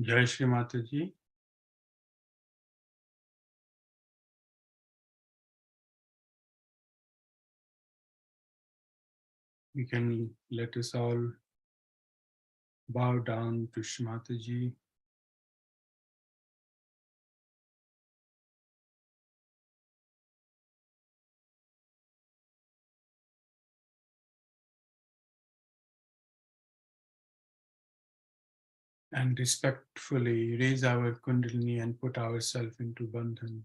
Jai Shri Mataji. We can let us all bow down to Shri Mataji. And respectfully raise our Kundalini and put ourselves into Bandhan.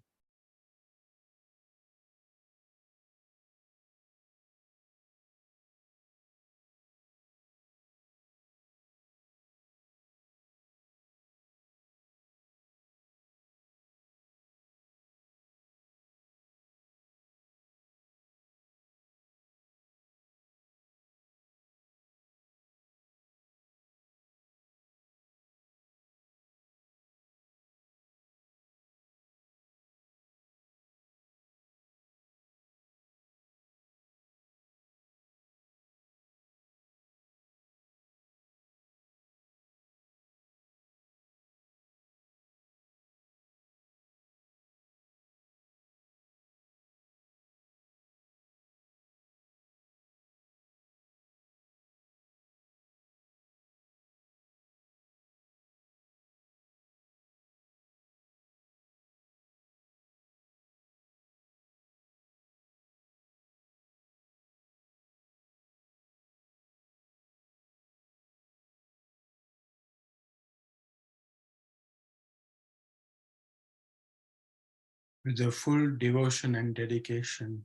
With a full devotion and dedication,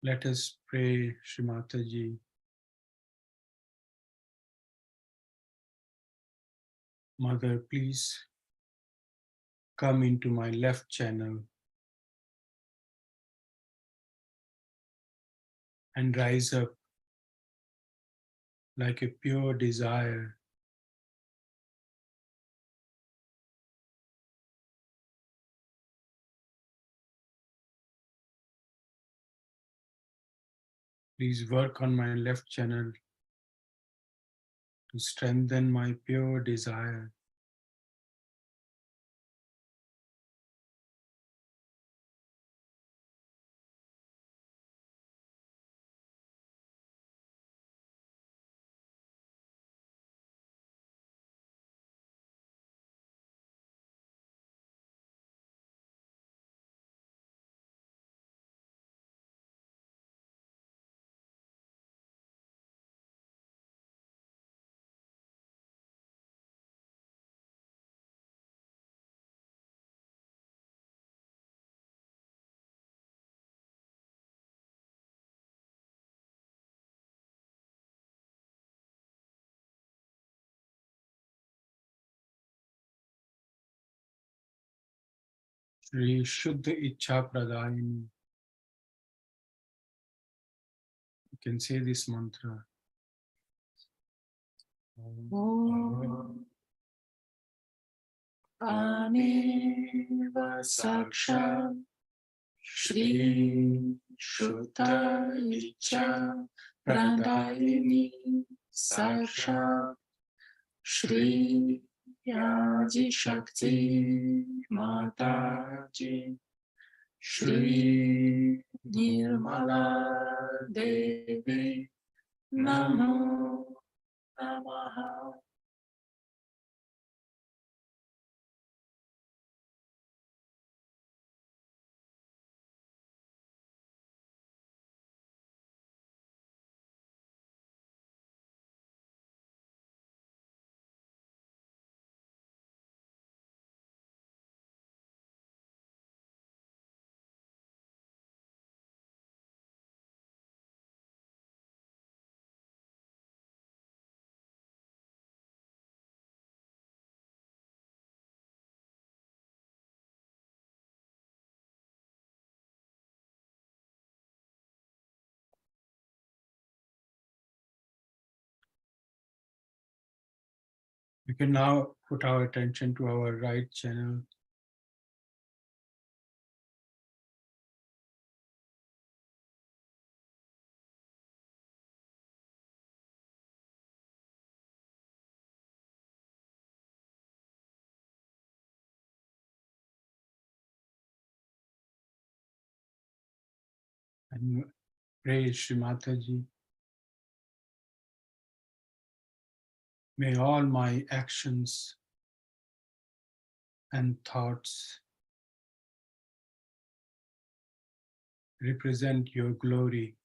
let us pray Shri Mataji. Mother, please come into my left channel and rise up like a pure desire. Please work on my left channel to strengthen my pure desire. Shri Shuddha Ichha Pradayini. You can say this mantra. Om Aneva Sakshat Shri Shuddha Ichha Pradayini Sakshat Shri Adi Shakti Mataji Shri Nirmala Devi Namo Namaha. We can now put our attention to our right channel. and pray, Shri Mataji, may all my actions and thoughts represent your glory.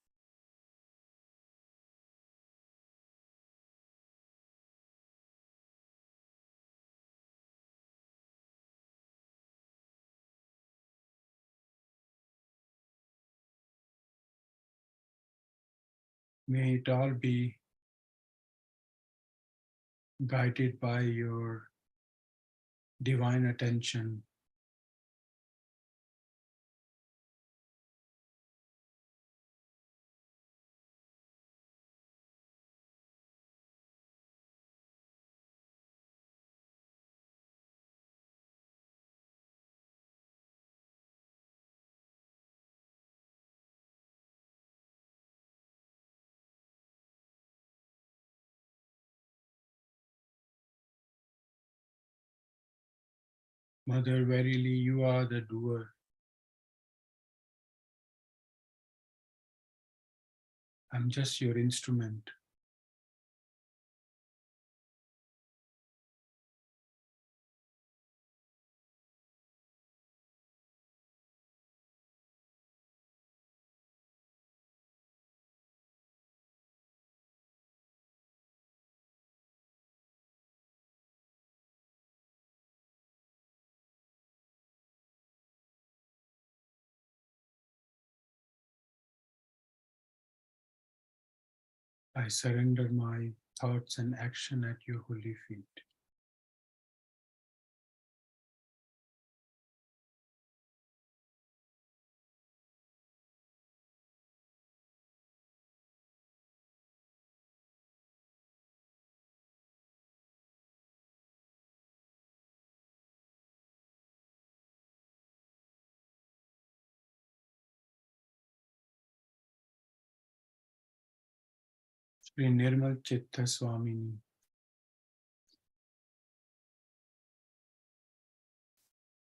May it all be guided by your divine attention. Mother, verily you are the doer. I'm just your instrument. I surrender my thoughts and action at your holy feet. Shri Nirmal Chitta Swamini.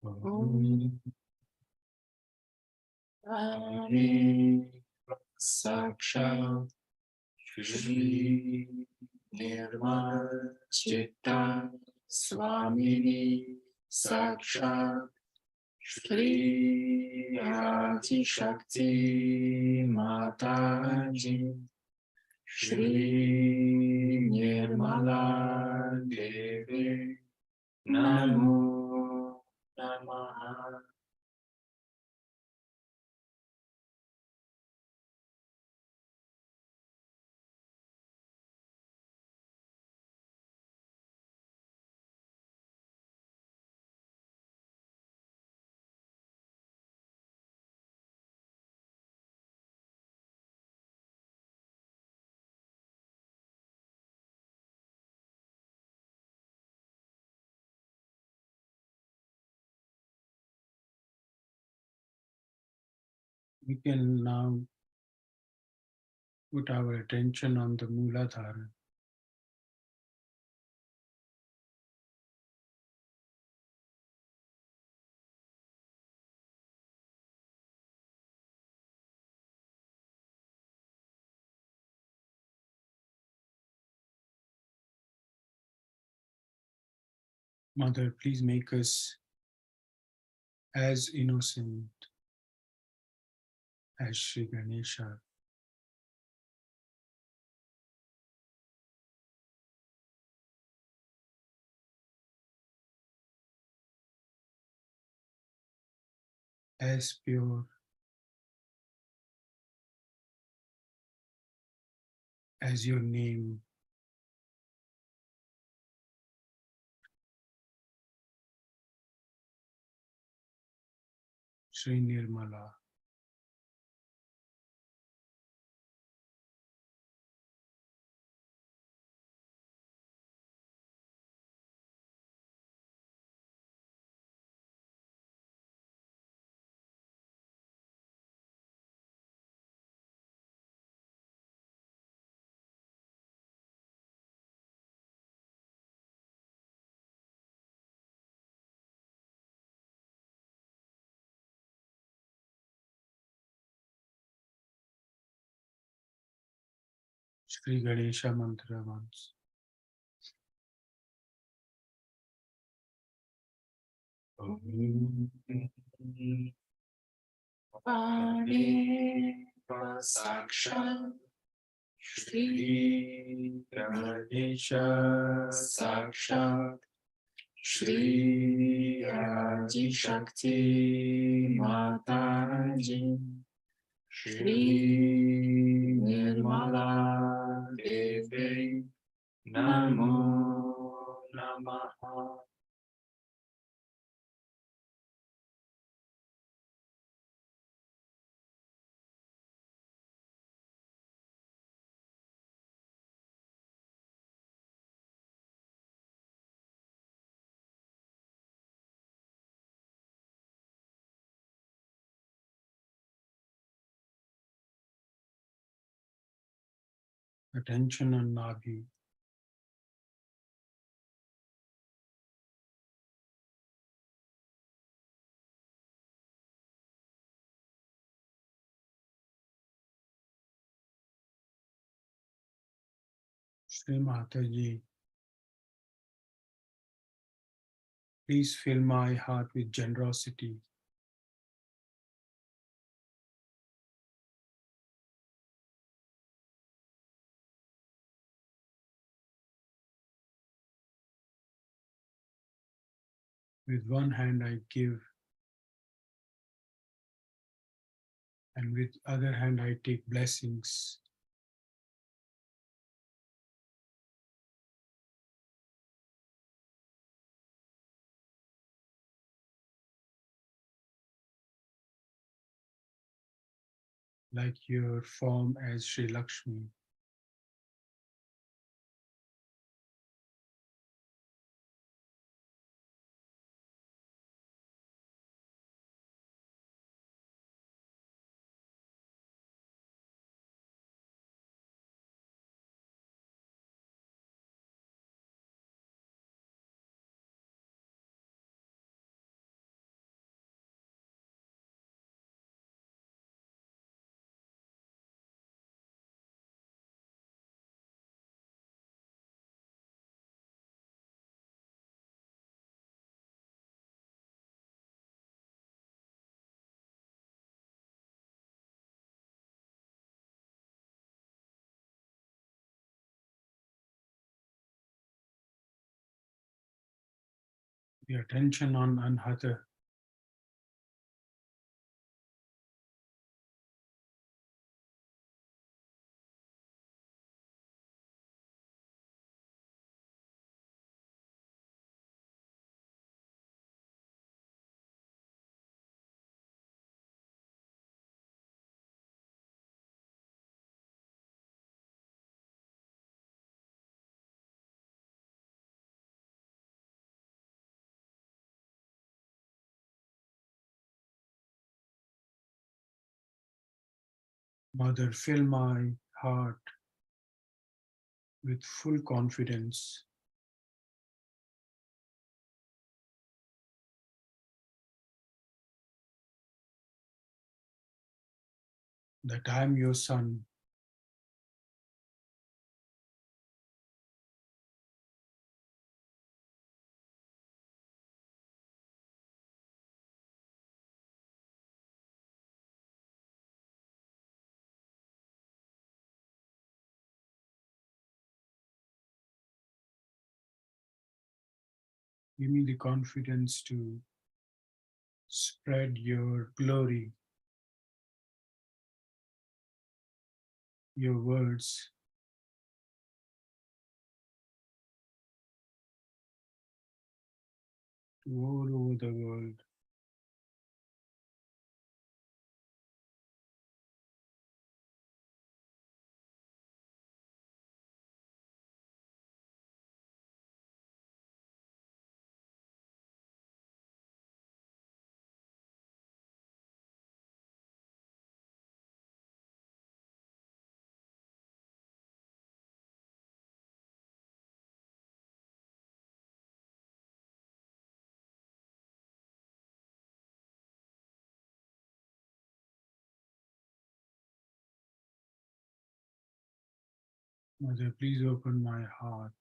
Om Ani Saksha Shri Nirmal Chitta Swamini Saksha Shri Adi Shakti Mataji Shri Nirmala Devi Namo Namaha. We can now put our attention on the Mooladhara. Mother, please make us as innocent as Sri Ganesha. As pure as your name, Sri Nirmala. Shri Ganesha mantra once. Vani Sakshat Shri Ganesha Sakshat Shri Adi Shakti Mataji Shri Nirmala Devi Namo Namaha. Attention on Nabhi. Shri Mataji, please fill my heart with generosity. With one hand I give, and with other hand I take blessings. Like your form as Sri Lakshmi. The attention on Anhata. Mother, fill my heart with full confidence that I am your son, give me the confidence to spread your glory, your words, to all over the world. Mother, please open my heart.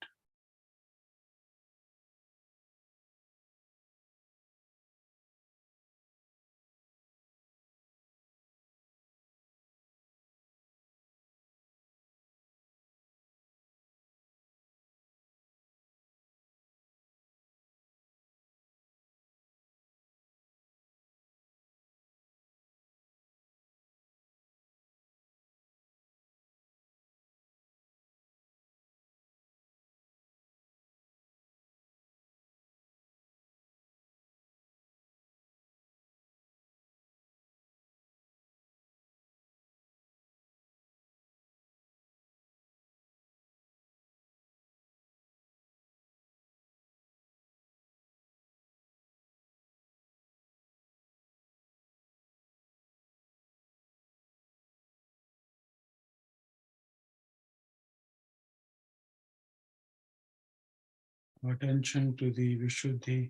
Attention to the Vishuddhi.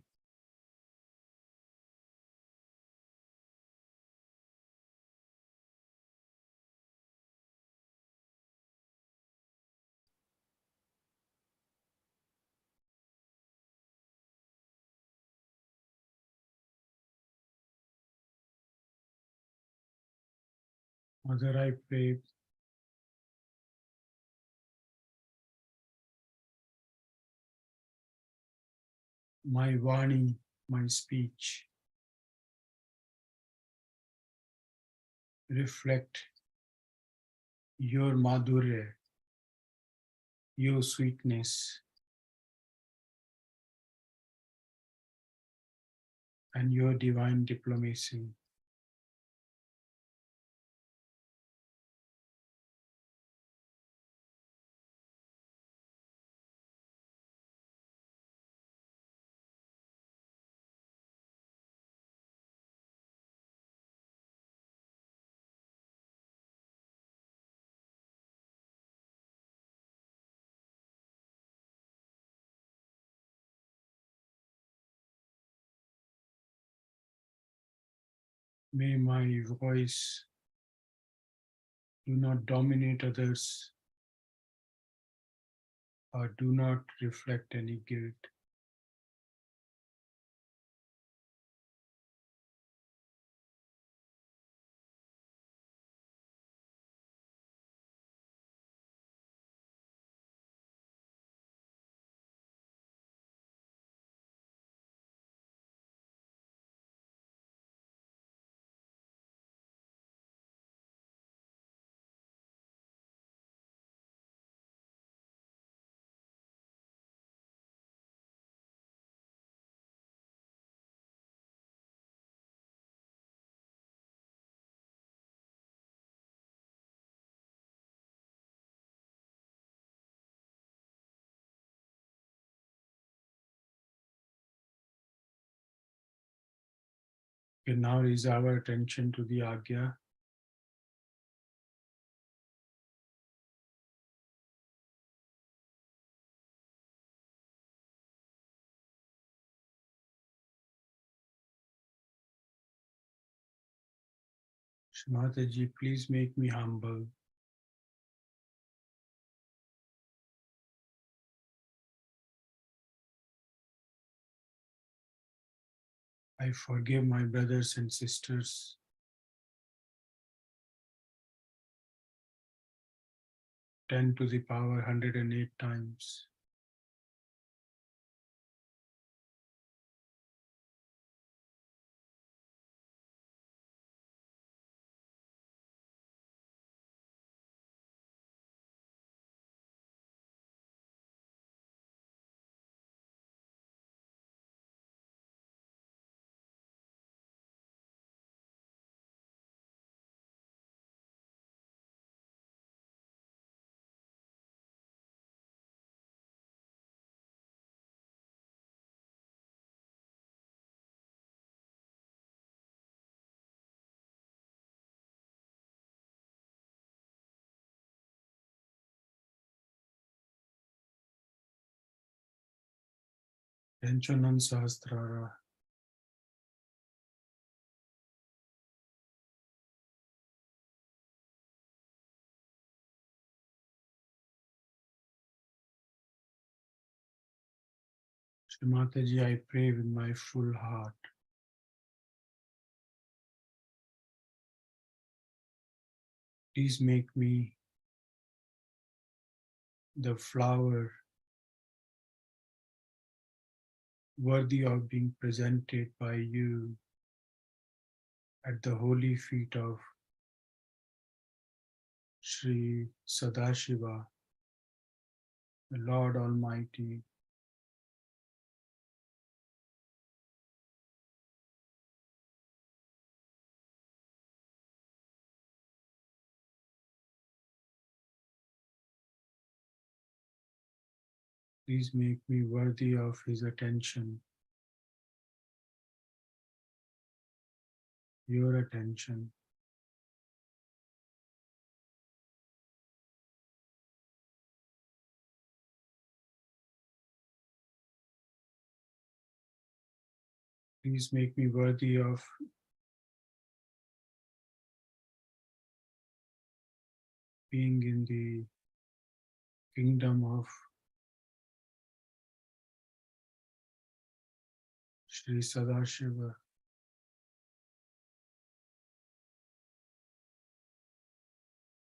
Mother, I pray my Vani, my speech, reflect your Madhurya, your sweetness, and your divine diplomacy. May my voice do not dominate others or do not reflect any guilt. Okay, now is our attention to the Agya. Mataji, please make me humble. I forgive my brothers and sisters. Ten to the power 108 times. Tenchonan Sahasrara. Shri Mataji, I pray with my full heart. Please make me the flower worthy of being presented by you at the holy feet of Sri Sadashiva, the Lord Almighty. Please make me worthy of his attention, your attention. Please make me worthy of being in the kingdom of Sri Sadashiva.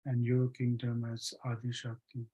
And your kingdom as Adi Shakti.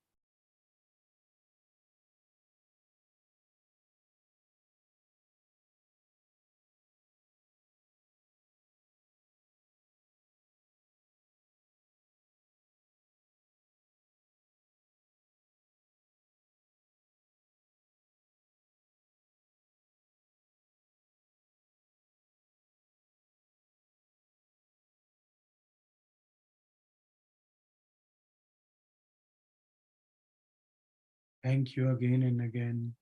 Thank you again and again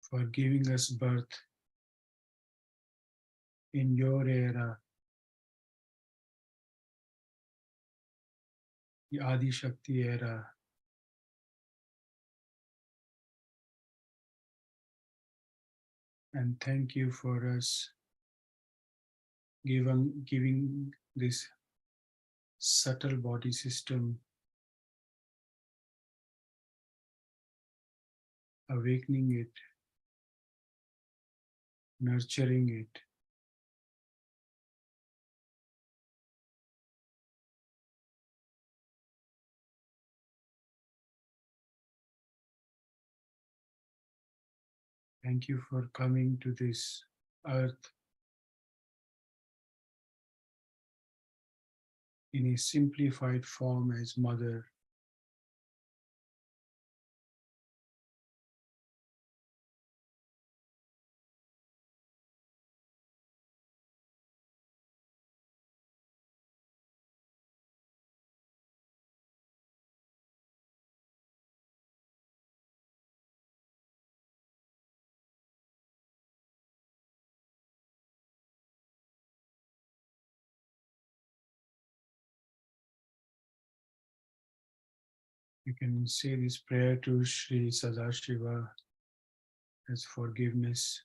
for giving us birth in your era, the Adi Shakti era. And thank you for us giving this subtle body system, awakening it, nurturing it. Thank you for coming to this earth in a simplified form as Mother. You can say this prayer to Sri Sadashiva as forgiveness.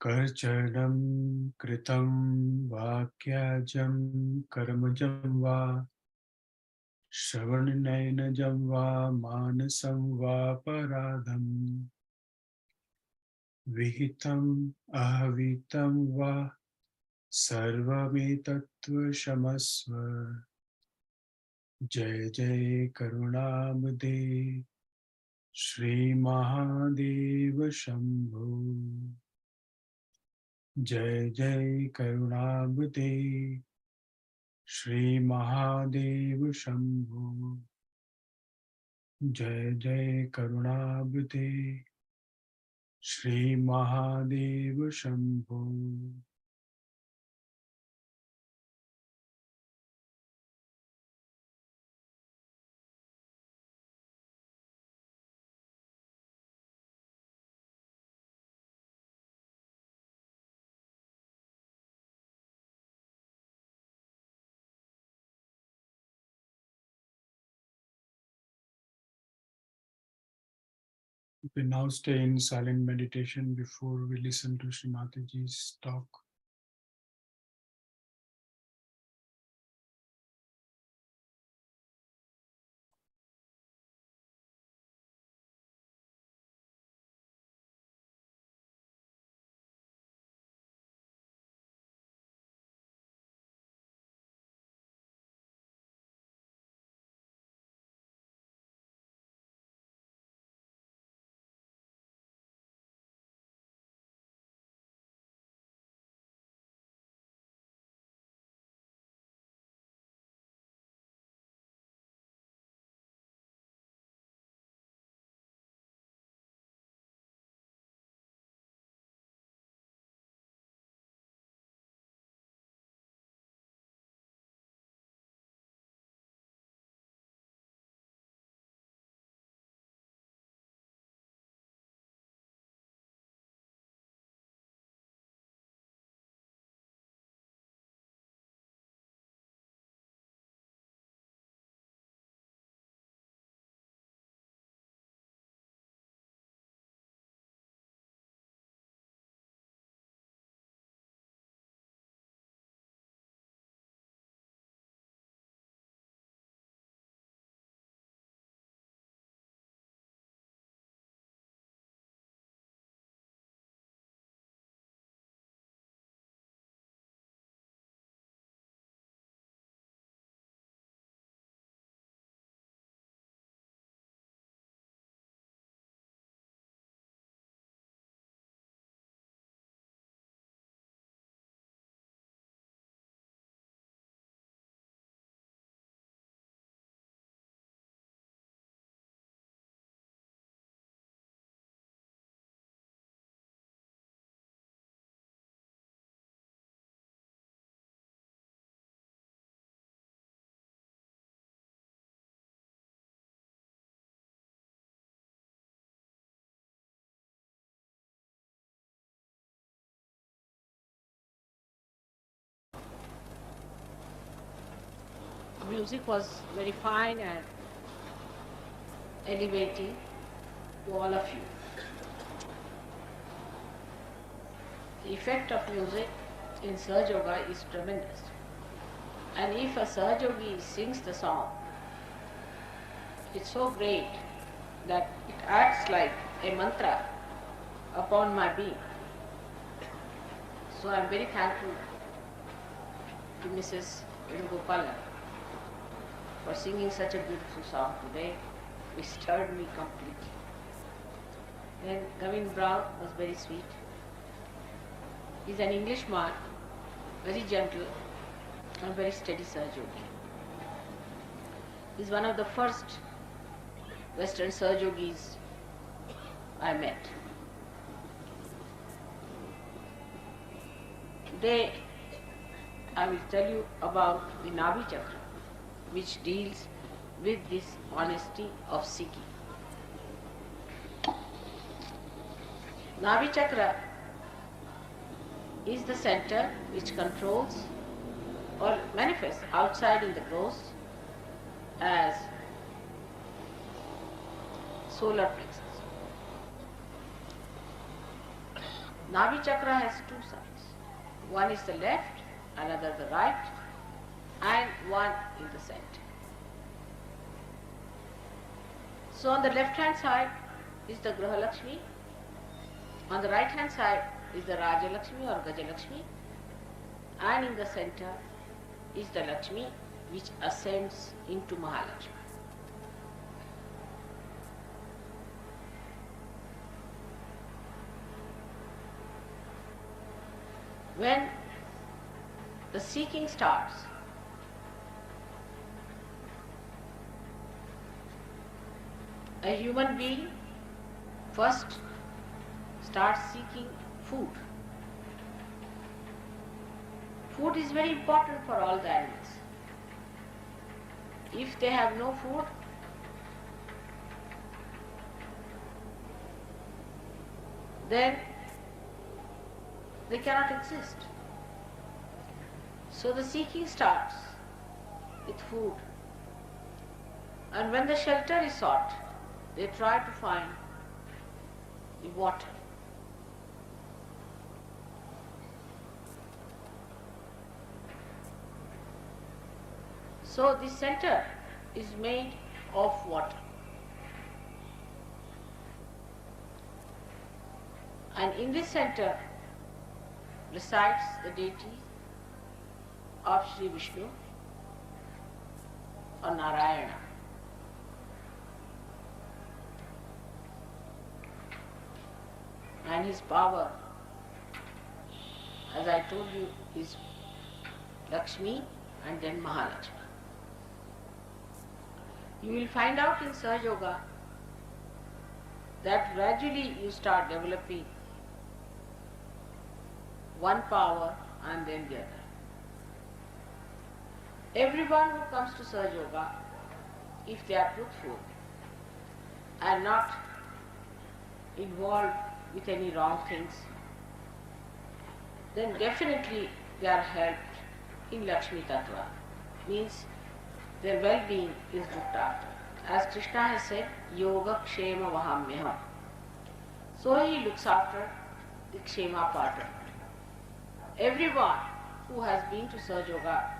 Karchadam kritam vakyajam karmajam va shravannainajam va manasam va paradham vihitam ahavitam va sarvametatva shamasva. Jai Jai Karunabde Shri Mahadeva Shambhu. Jai Jai Karunabde Shri Mahadeva Shambhu. Jai Jai Karunabde Shri Mahadeva Shambhu. You can now stay in silent meditation before we listen to Srimataji's talk. music was very fine and elevating to all of you. The effect of music in Sahaja Yoga is tremendous. And if a Sahaja Yogi sings the song, it's so great that it acts like a mantra upon my being. So I'm very thankful to Mrs. Venugopalan for singing such a beautiful song today, which stirred me completely. Then Gavin Brown was very sweet. He's an Englishman, very gentle and very steady Sahaja Yogi. He's one of the first Western Sahaja Yogis I met. Today I will tell you about the Nabi Chakra, which deals with this honesty of seeking. Nabi Chakra is the center which controls or manifests outside in the ghost as solar plexus. Nabi Chakra has two sides. One is the left, another the right, and one in the center. So on the left hand side is the Graha Lakshmi, on the right hand side is the Raja Lakshmi or Gaja Lakshmi, and in the center is the Lakshmi which ascends into Mahalakshmi. When the seeking starts, a human being first starts seeking food. Food is very important for all the animals. If they have no food, then they cannot exist. So the seeking starts with food. And when the shelter is sought, they try to find the water. So this center is made of water. And in this center resides the deity of Sri Vishnu or Narayana. And his power, as I told you, is Lakshmi and then Mahalakshmi. You will find out in Sahaja Yoga that gradually you start developing one power and then the other. Everyone who comes to Sahaja Yoga, if they are truthful and not involved with any wrong things, then definitely they are helped in Lakshmi Tattva. Means their well-being is looked after. As Krishna has said, Yoga Kshema Vahamyaham. So he looks after the Kshema part of it. Everyone who has been to Sahaja Yoga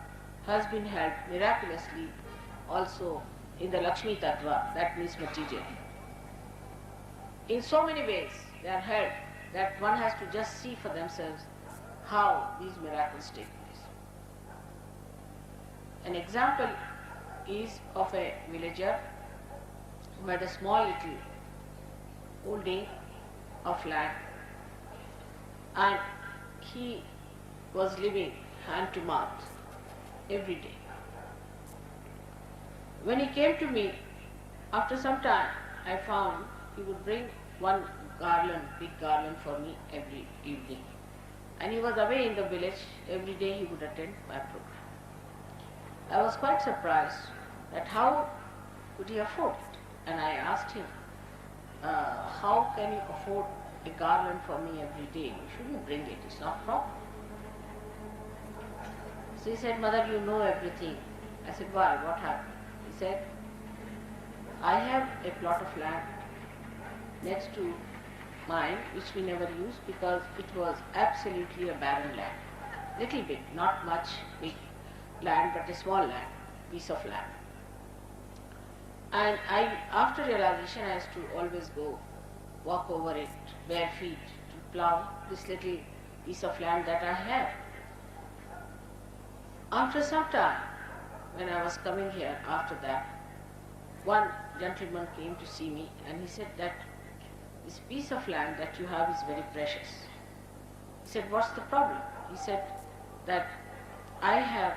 has been helped miraculously also in the Lakshmi Tattva, that means material. In so many ways they are helped that one has to just see for themselves how these miracles take place. An example is of a villager who had a small little holding of land, and he was living hand to mouth every day. When he came to me, after some time, I found he would bring one garland, big garland for me every evening. And he was away in the village, every day he would attend my program. I was quite surprised at how could he afford it. And I asked him, how can you afford a garland for me every day? You shouldn't bring it, it's not proper. So he said, Mother, you know everything. I said, why? What happened? He said, I have a plot of land next to mine which we never used because it was absolutely a barren land. Little bit, not much big land, but a small land, piece of land. And after realization, I used to always go walk over it bare feet to plow this little piece of land that I have. After some time, when I was coming here after that, one gentleman came to see me and he said that this piece of land that you have is very precious. He said, what's the problem? He said that I have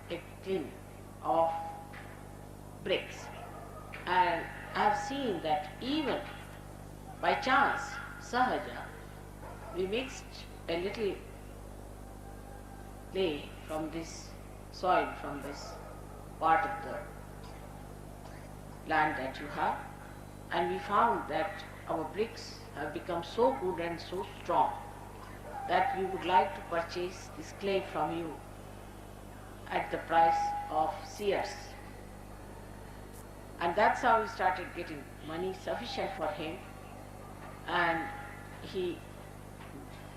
a tin of bricks and I have seen that even by chance, sahaja, we mixed a little clay from this soil, from this part of the land that you have, and we found that our bricks have become so good and so strong that we would like to purchase this clay from you at the price of seers. And that's how we started getting money sufficient for him, and he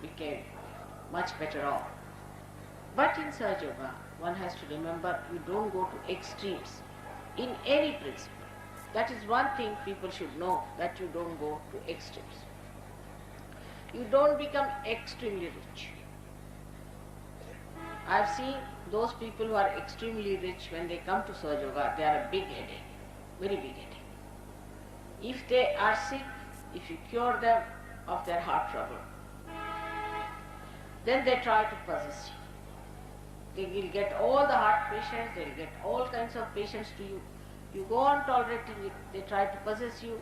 became much better off. But in Sahaja Yoga, one has to remember you don't go to extremes in any principle. That is one thing people should know, that you don't go to extremes. You don't become extremely rich. I've seen those people who are extremely rich, when they come to Sahaja Yoga, they are a big headache, very big headache. If they are sick, if you cure them of their heart trouble, then they try to possess you. They will get all the heart patients, they will get all kinds of patients to you. You go on tolerating it, they try to possess you.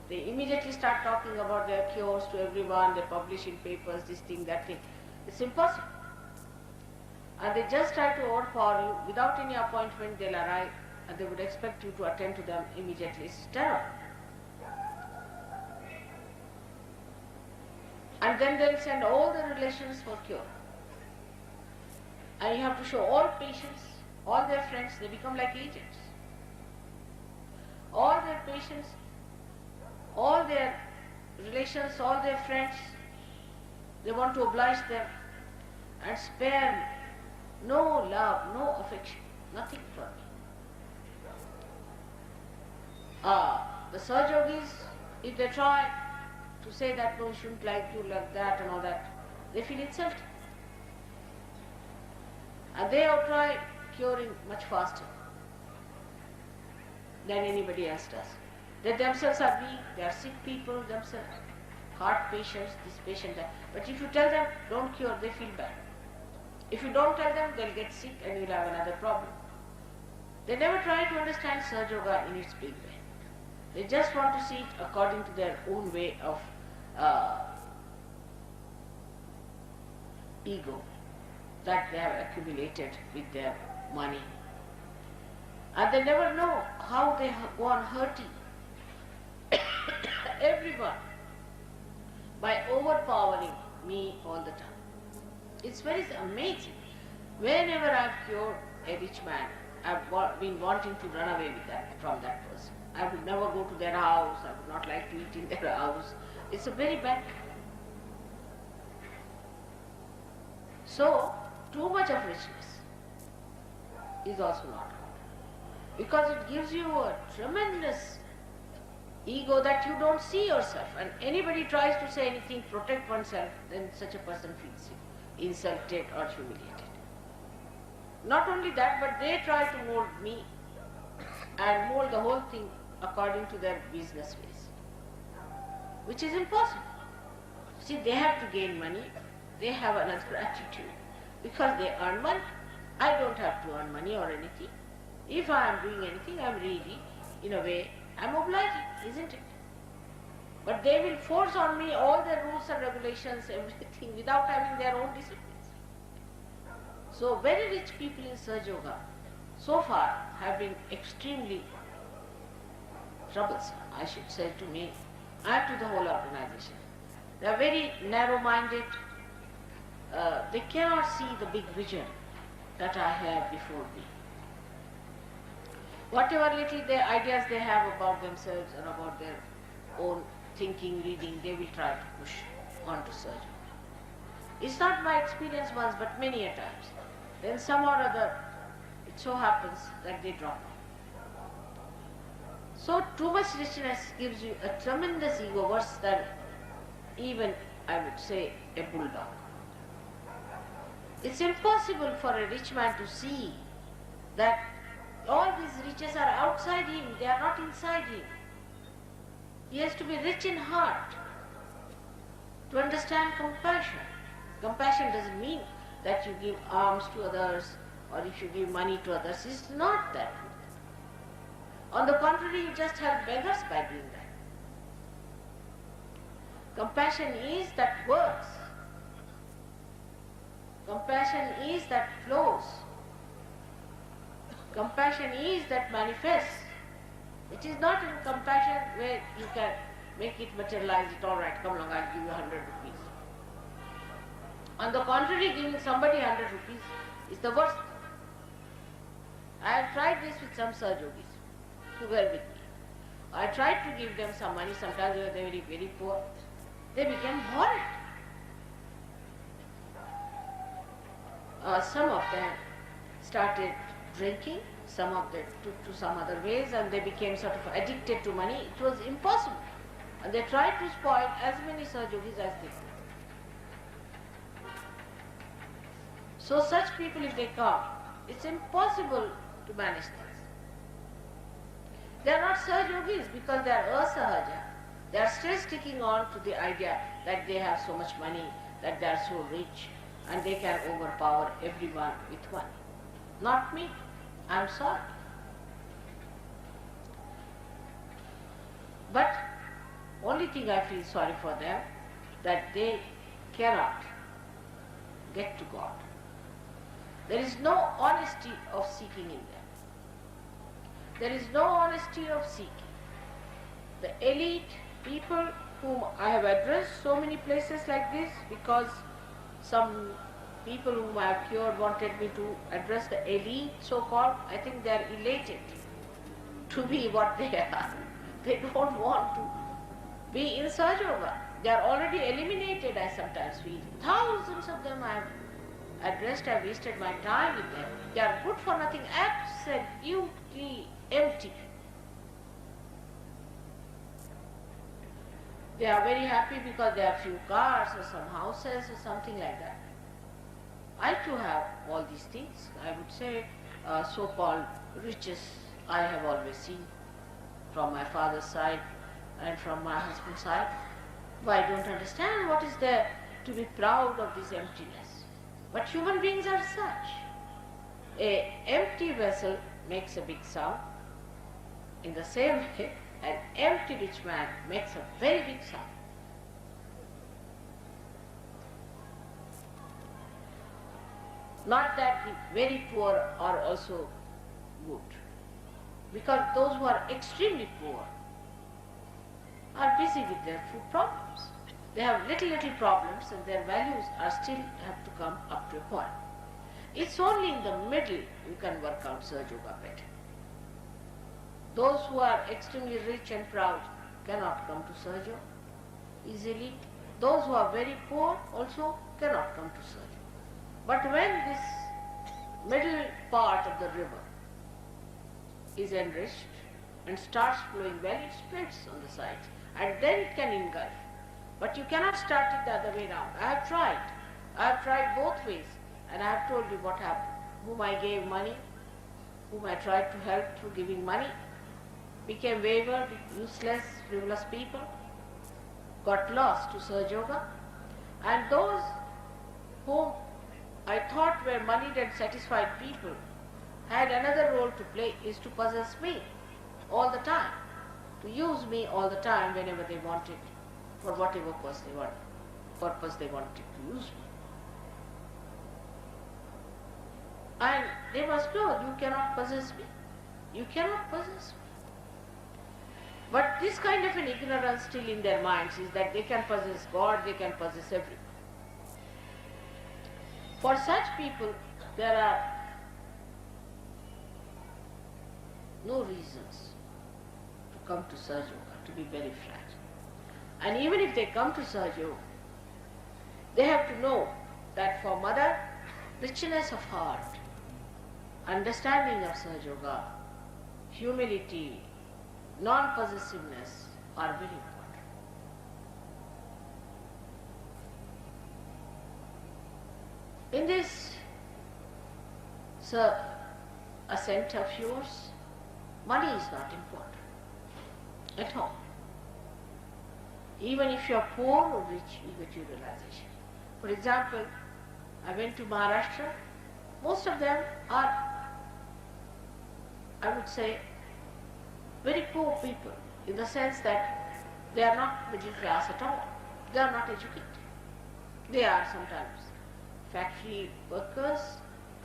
They immediately start talking about their cures to everyone, they publish in papers, this thing, that thing. It's impossible. And they just try to overpower you. Without any appointment, they'll arrive and they would expect you to attend to them immediately. It's terrible. And then they'll send all the relations for cure. And you have to show all patients, all their friends, they become like agents. All their patients, all their relations, all their friends, they want to oblige them and spare no love, no affection, nothing for me. The Sahaja Yogis, if they try to say that no, you shouldn't like you like that and all that, they feel insulted. And they have tried curing much faster than anybody else does. They themselves are weak, they are sick people themselves, heart patients, this patient, that. But if you tell them, don't cure, they feel bad. If you don't tell them, they'll get sick and you'll have another problem. They never try to understand Sahaja Yoga in its big way. They just want to see it according to their own way of ego that they have accumulated with their money. And they never know how they go on hurting everyone by overpowering me all the time. It's very amazing. Whenever I've cured a rich man, I've been wanting to run away with that, from that person. I would never go to their house, I would not like to eat in their house. It's a very bad. So, too much of richness is also not good, because it gives you a tremendous ego that you don't see yourself, and anybody tries to say anything, protect oneself, then such a person feels insulted or humiliated. Not only that, but they try to mold me and mold the whole thing according to their business ways, which is impossible. See, they have to gain money, they have another attitude, because they earn money. I don't have to earn money or anything. If I am doing anything, I am really, in a way, I am obliging, isn't it? But they will force on me all the rules and regulations, everything, without having their own disciplines. So very rich people in Sahaja Yoga so far have been extremely troublesome, I should say, to me and to the whole organization. They are very narrow-minded. They cannot see the big vision that I have before me. Whatever little ideas they have about themselves and about their own thinking, reading, they will try to push on to surgery. It's not my experience once, but many a times. Then some or other, it so happens that they drop off. So too much richness gives you a tremendous ego, worse than even, I would say, a bulldog. It's impossible for a rich man to see that all these riches are outside him, they are not inside him. He has to be rich in heart to understand compassion. Compassion doesn't mean that you give alms to others or if you give money to others. It's not that. On the contrary, you just help beggars by doing that. Compassion is that works. Compassion is that flows. Compassion is that manifests. It is not in compassion where you can make it materialize it, all right, come along, I'll give you 100 rupees. On the contrary, giving somebody 100 rupees is the worst. I have tried this with some Sahajogis who were with me. I tried to give them some money, sometimes they were very, very poor. They became horrid. Some of them started drinking, some of them took to some other ways, and they became sort of addicted to money. It was impossible. And they tried to spoil as many Sahajogis as they could. So such people, if they come, it's impossible to manage things. They are not Sahajogis because they are asahaja. They are still sticking on to the idea that they have so much money, that they are so rich, and they can overpower everyone with money. Not me. I'm sorry. But only thing I feel sorry for them, that they cannot get to God. There is no honesty of seeking in them. There is no honesty of seeking. The elite people whom I have addressed so many places like this, because some people whom I have cured wanted me to address the elite, so-called. I think they are elated to be what they are. They don't want to be in Sahaja. They are already eliminated, I sometimes feel. Thousands of them I have addressed, I have wasted my time with them. They are good for nothing, absolutely empty. They are very happy because they have few cars or some houses or something like that. I too have all these things. I would say so-called riches I have always seen from my father's side and from my husband's side. But I don't understand what is there to be proud of this emptiness. But human beings are such. An empty vessel makes a big sound. In the same way, an empty rich man makes a very big sound. Not that the very poor are also good. Because those who are extremely poor are busy with their food problems. They have little problems and their values are still have to come up to a point. It's only in the middle you can work out Sahaja Yoga better. Those who are extremely rich and proud cannot come to Sahaja easily. Those who are very poor also cannot come to Sahaja. But when this middle part of the river is enriched and starts flowing well, it splits on the sides and then it can engulf. But you cannot start it the other way around. I have tried both ways, and I have told you what happened. Whom I gave money, whom I tried to help through giving money, became wayward, useless, frivolous people, got lost to Sahaja Yoga, and those whom I thought were moneyed and satisfied people had another role to play, is to possess me all the time, to use me all the time whenever they wanted, for whatever purpose they wanted to use me. And they must know, you cannot possess me. You cannot possess me. But this kind of an ignorance still in their minds is that they can possess God, they can possess everything. For such people, there are no reasons to come to SYUK, to be very frank. And even if they come to SYUK, they have to know that for mother, richness of heart, understanding of SYUK, humility, non-possessiveness are very important. In this ascent of yours, money is not important at all. Even if you are poor or rich, you get your realization. For example, I went to Maharashtra. Most of them are, I would say, very poor people, in the sense that they are not middle class at all. They are not educated. They are sometimes factory workers,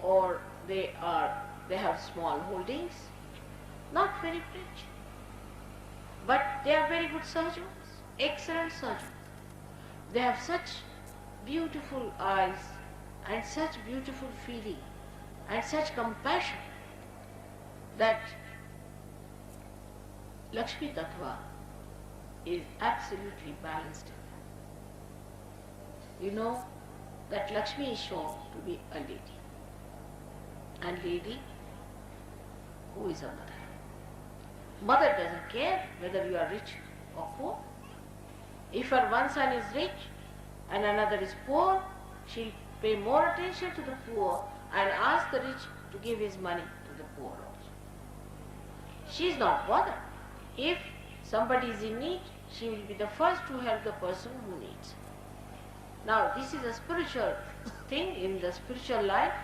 or they have small holdings, not very rich. But they are very good surgeons, excellent surgeons. They have such beautiful eyes and such beautiful feeling and such compassion that Lakshmi Tattva is absolutely balanced in them. You know that Lakshmi is shown to be a lady, and lady who is a mother. Mother doesn't care whether you are rich or poor. If her one son is rich and another is poor, she'll pay more attention to the poor and ask the rich to give his money to the poor also. She is not bothered. If somebody is in need, she will be the first to help the person who needs. Now, this is a spiritual thing in the spiritual life.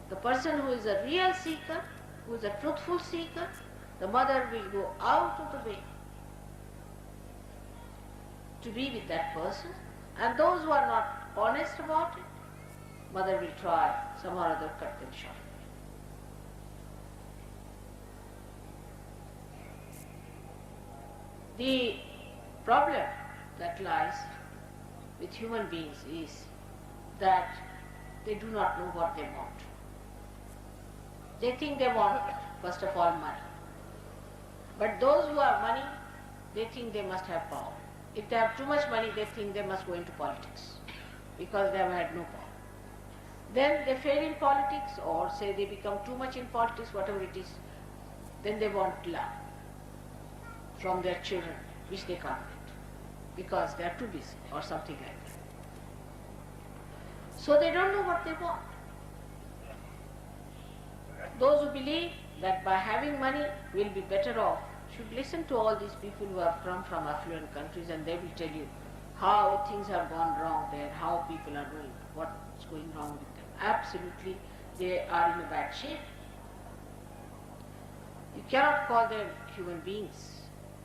The person who is a real seeker, who is a truthful seeker, the mother will go out of the way to be with that person, and those who are not honest about it, mother will try some or other cut them short. The problem that lies with human beings is that they do not know what they want. They think they want, first of all, money. But those who have money, they think they must have power. If they have too much money, they think they must go into politics because they have had no power. Then they fail in politics, or say they become too much in politics, whatever it is, then they want love from their children, which they can't get because they are too busy or something like that. So they don't know what they want. Those who believe that by having money we'll be better off should listen to all these people who have come from affluent countries, and they will tell you how things have gone wrong there, how people are doing, what's going wrong with them. Absolutely, they are in a bad shape. You cannot call them human beings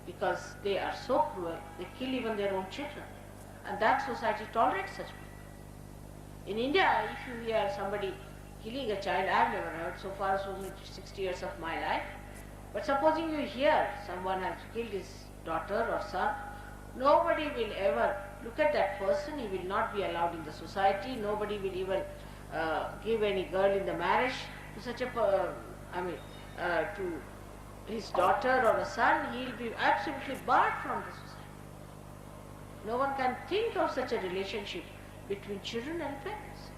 because they are so cruel, they kill even their own children. And that society tolerates such people. In India, if you hear somebody killing a child, I have never heard so far, so much 60 years of my life. But supposing you hear someone has killed his daughter or son, nobody will ever look at that person. He will not be allowed in the society. Nobody will even give any girl in the marriage to such a, to his daughter or a son. He will be absolutely barred from the society. No one can think of such a relationship between children and parents.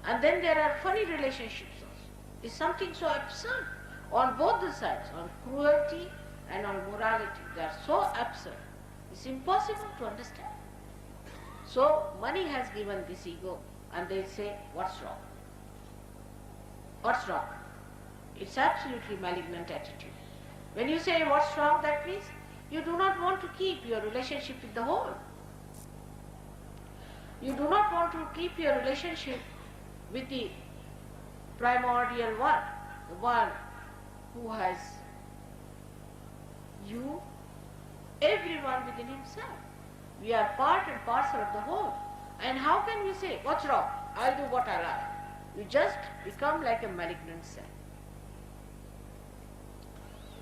And then there are funny relationships also. It's something so absurd on both the sides, on cruelty and on morality. They are so absurd. It's impossible to understand. So money has given this ego, and they say, what's wrong? What's wrong? It's absolutely malignant attitude. When you say what's wrong, that means you do not want to keep your relationship with the whole. You do not want to keep your relationship with the primordial one, the one who has you, everyone within himself. We are part and parcel of the whole. And how can we say, what's wrong? I'll do what I like. You just become like a malignant cell.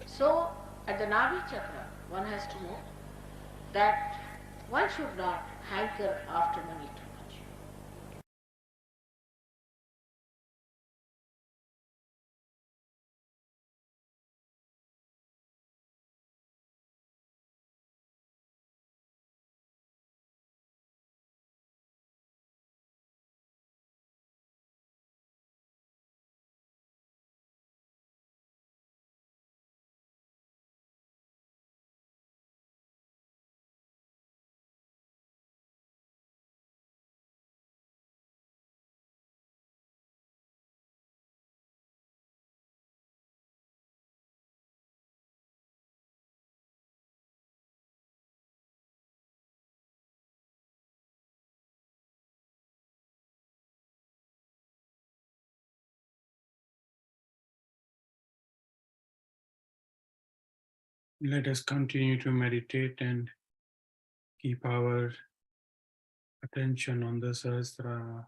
So, at the Navi Chakra, one has to know that one should not hanker after money too Let us continue to meditate and keep our attention on the Sahasrara.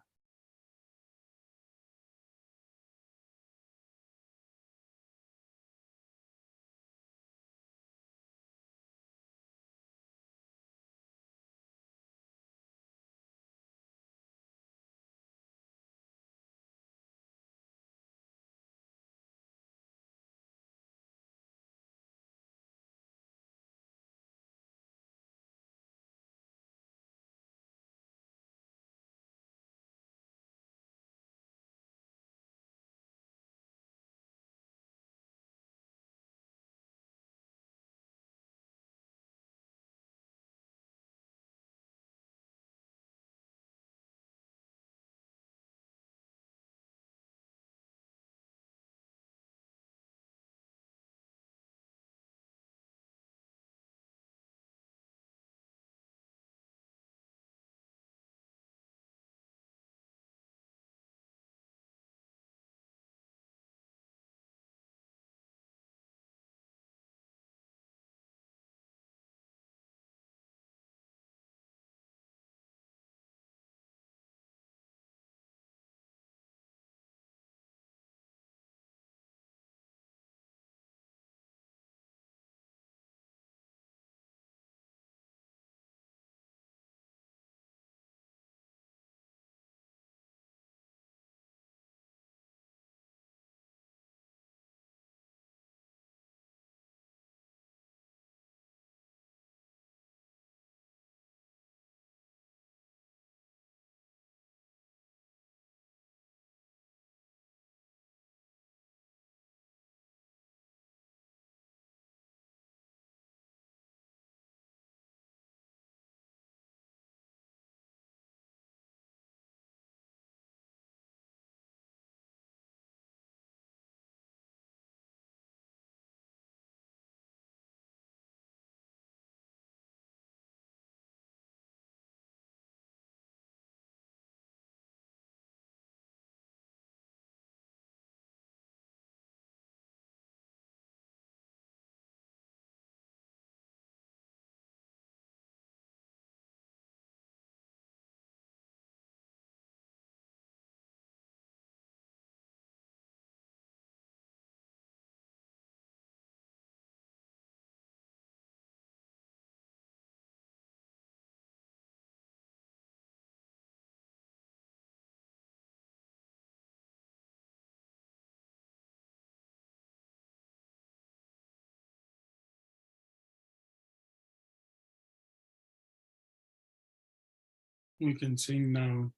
We can sing now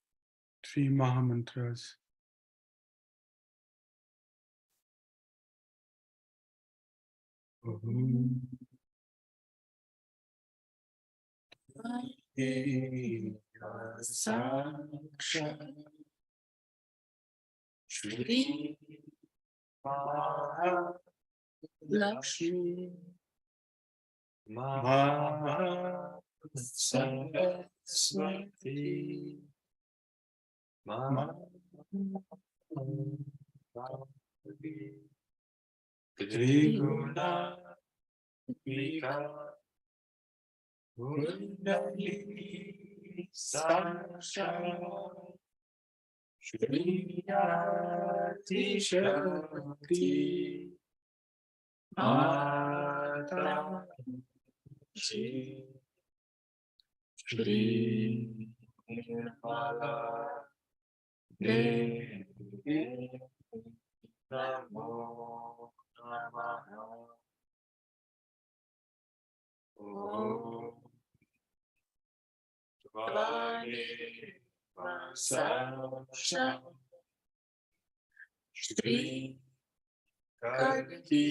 3 Mahamantras. Om Saksha Shri Mahalakshmi Saraswati Triguna Vika Kundali Saksha Shri Adi Shakti Mata Shri Nirmala Devi Namo Namaha Om Vani Vasasha Shri Karti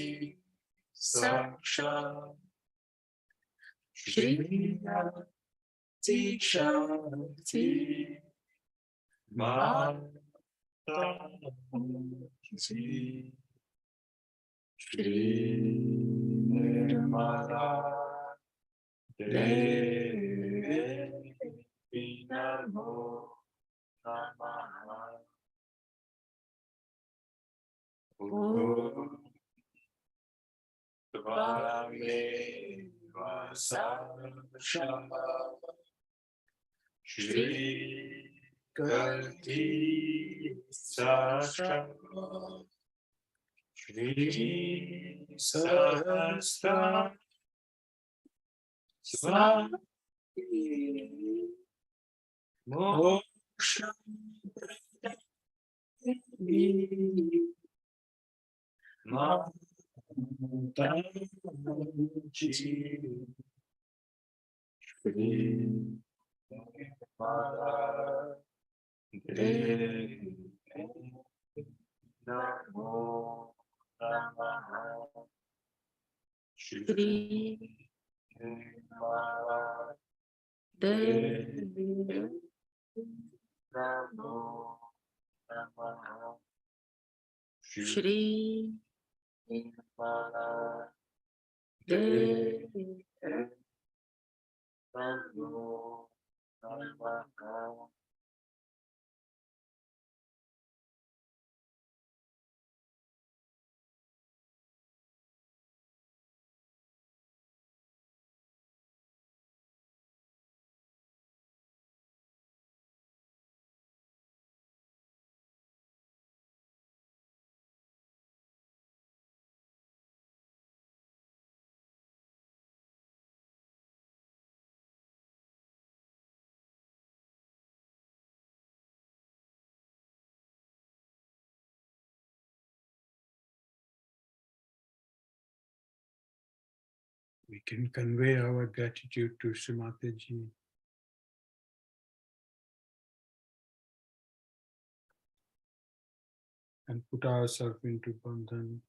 Saksha Shri Adi Shakti Mata Shri Nirmala Devi Namo Namaha Om Tvameva Sashama Shri Karti Sashama Shri Sahasra Swami Moksha Mataji Shri Mara Devi Namo Namaha Shri Mara Devi Namo Namaha Shri Mara Devi Namo Namaha. We can convey our gratitude to Srimataji and put ourselves into Bandhan